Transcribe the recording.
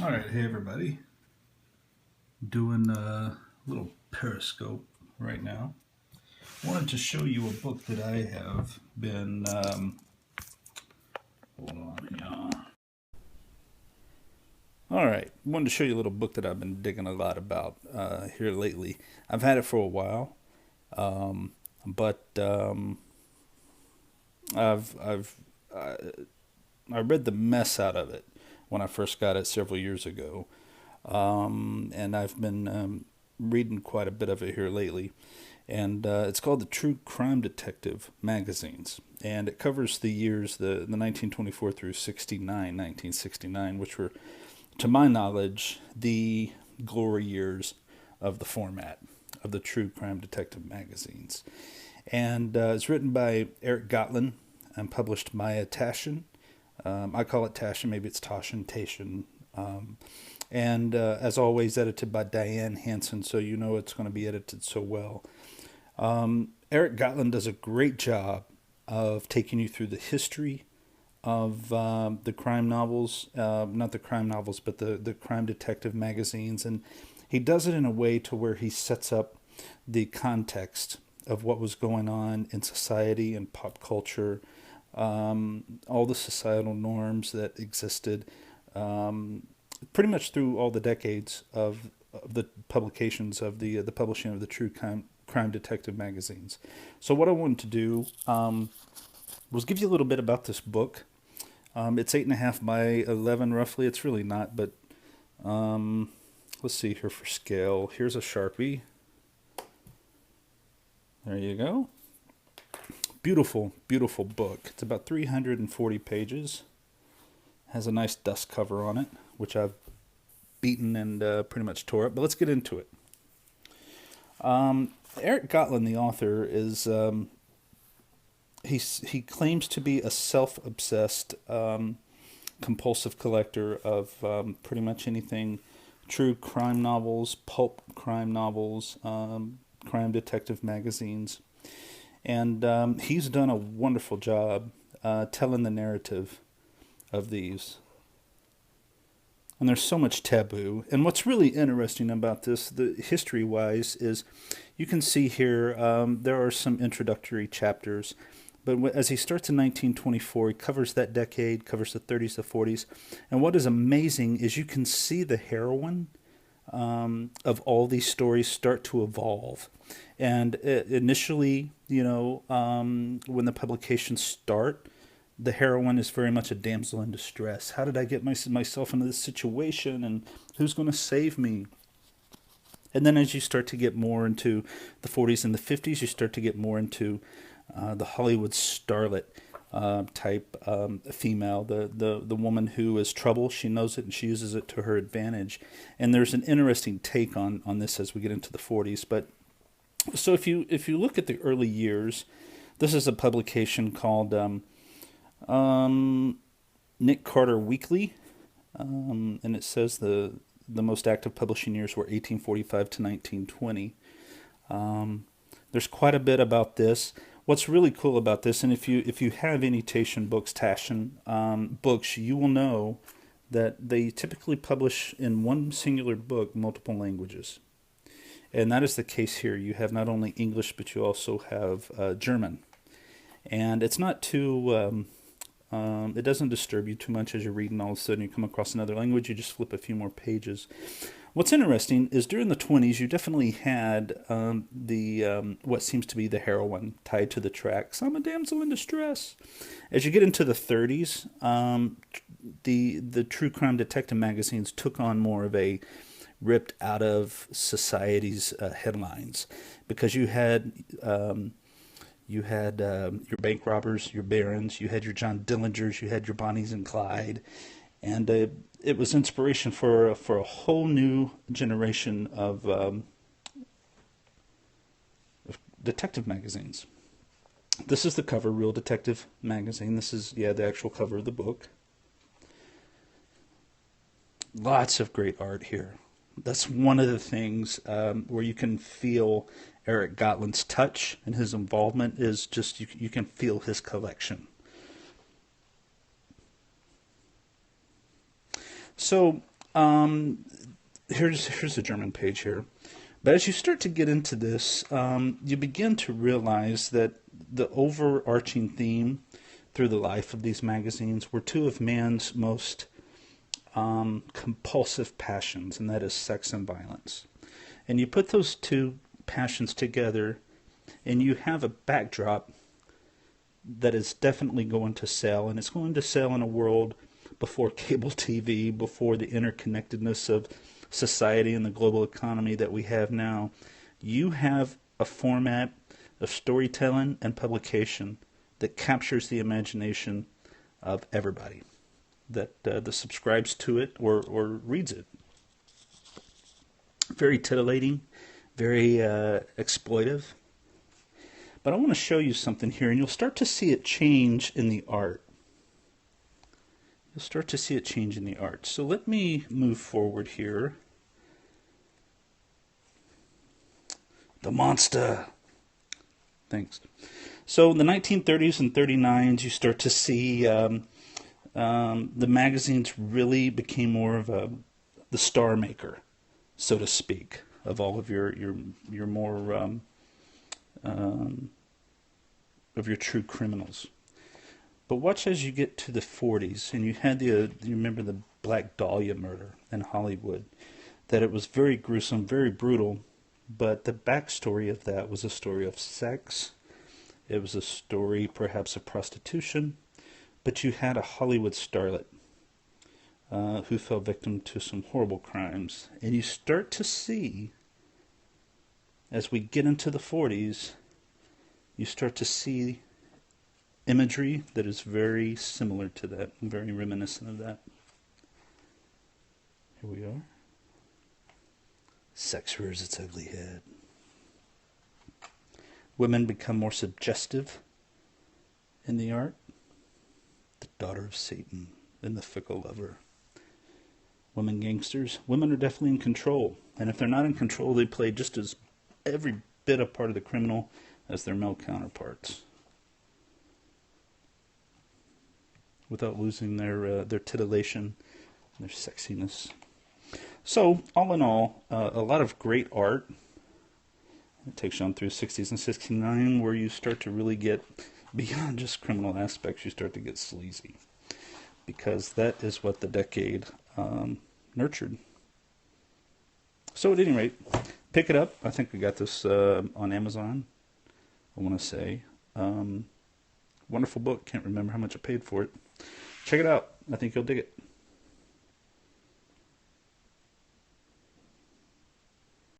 All right, hey everybody. Doing a little Periscope right now. Wanted to show you a book that I have been. Hold on here. All right, wanted to show you a little book that I've been digging a lot about here lately. I've had it for a while, but I've I read the mess out of it when I first got it several years ago, and I've been reading quite a bit of it here lately. And it's called the True Crime Detective Magazines, and it covers the years the 1924 through 69, 1969, which were, to my knowledge, the glory years of the format of the True Crime Detective Magazines. And it's written by Eric Gotlin and published by Tashin. I call it Tashin, maybe it's Tashin, Tashin. And as always, edited by Diane Hansen, so you know it's going to be edited so well. Eric Gotlin does a great job of taking you through the history of the crime novels, not the crime novels, but the crime detective magazines. And he does it in a way to where he sets up the context of what was going on in society and pop culture, all the societal norms that existed, pretty much through all the decades of the publications of the publishing of the True Crime Detective magazines. So what I wanted to do was give you a little bit about this book. It's 8.5 by 11 roughly. It's really not, but let's see here for scale. Here's a Sharpie. There you go. Beautiful, beautiful book. It's about 340 pages. Has a nice dust cover on it, which I've beaten and pretty much tore up. But let's get into it. Eric Gotlin, the author, is he claims to be a self-obsessed, compulsive collector of pretty much anything true crime novels, pulp crime novels, crime detective magazines, and he's done a wonderful job telling the narrative of these. And there's so much taboo. And what's really interesting about this, the history-wise, is you can see here there are some introductory chapters. But as he starts in 1924, he covers that decade, covers the 30s, the 40s. And what is amazing is you can see the heroine of all these stories start to evolve. And initially, when the publications start, the heroine is very much a damsel in distress. How did I get myself into this situation, and who's going to save me? And then as you start to get more into the 40s and the 50s, you start to get more into the Hollywood starlet type female, the woman who is trouble. She knows it and she uses it to her advantage. And there's an interesting take on this as we get into the 40s. But so if you look at the early years, this is a publication called Nick Carter Weekly, and it says the most active publishing years were 1845 to 1920. There's quite a bit about this. What's really cool about this, and if you have any Tashin books, you will know that they typically publish in one singular book multiple languages. And that is the case here. You have not only English, but you also have German. And it's not too, it doesn't disturb you too much as you're reading. All of a sudden you come across another language, you just flip a few more pages. What's interesting is during the 20s, you definitely had what seems to be the heroine tied to the tracks. I'm a damsel in distress. As you get into the 30s, the true crime detective magazines took on more of a ripped out of society's headlines, because you had your bank robbers, your barons, you had your John Dillingers, you had your Bonnies and Clyde, and it was inspiration for a whole new generation of detective magazines. This is the cover, Real Detective Magazine. This is the actual cover of the book. Lots of great art here. That's one of the things where you can feel Eric Gotlin's touch, and his involvement is just, you can feel his collection. So Um, here's the German page here. But as you start to get into this, you begin to realize that the overarching theme through the life of these magazines were two of man's most compulsive passions, and that is sex and violence. And you put those two passions together, and you have a backdrop that is definitely going to sell, and it's going to sell in a world before cable TV, before the interconnectedness of society and the global economy that we have now. You have a format of storytelling and publication that captures the imagination of everybody that subscribes to it or reads it. Very titillating, very exploitive. But I want to show you something here, and you'll start to see it change in the art. You'll start to see it change in the art. So let me move forward here. The monster. Thanks. So in the 1930s and 39s, you start to see the magazines really became more of the star maker, so to speak, of all of your more of your true criminals. But watch as you get to the 40s, and you had you remember the Black Dahlia murder in Hollywood, that it was very gruesome, very brutal, but the backstory of that was a story of sex. It was a story perhaps of prostitution, but you had a Hollywood starlet who fell victim to some horrible crimes. And you start to see, as we get into the 40s, you start to see imagery that is very similar to that, very reminiscent of that. Here we are. Sex rears its ugly head. Women become more suggestive in the art. The daughter of Satan and the fickle lover. Women gangsters. Women are definitely in control. And if they're not in control, they play just as every bit a part of the criminal as their male counterparts, without losing their titillation, their sexiness. So, all in all, a lot of great art. It takes you on through 60s and 69, where you start to really get beyond just criminal aspects. You start to get sleazy, because that is what the decade nurtured. So, at any rate, pick it up. I think we got this on Amazon, I want to say. Wonderful book. Can't remember how much I paid for it. Check it out. I think you'll dig it.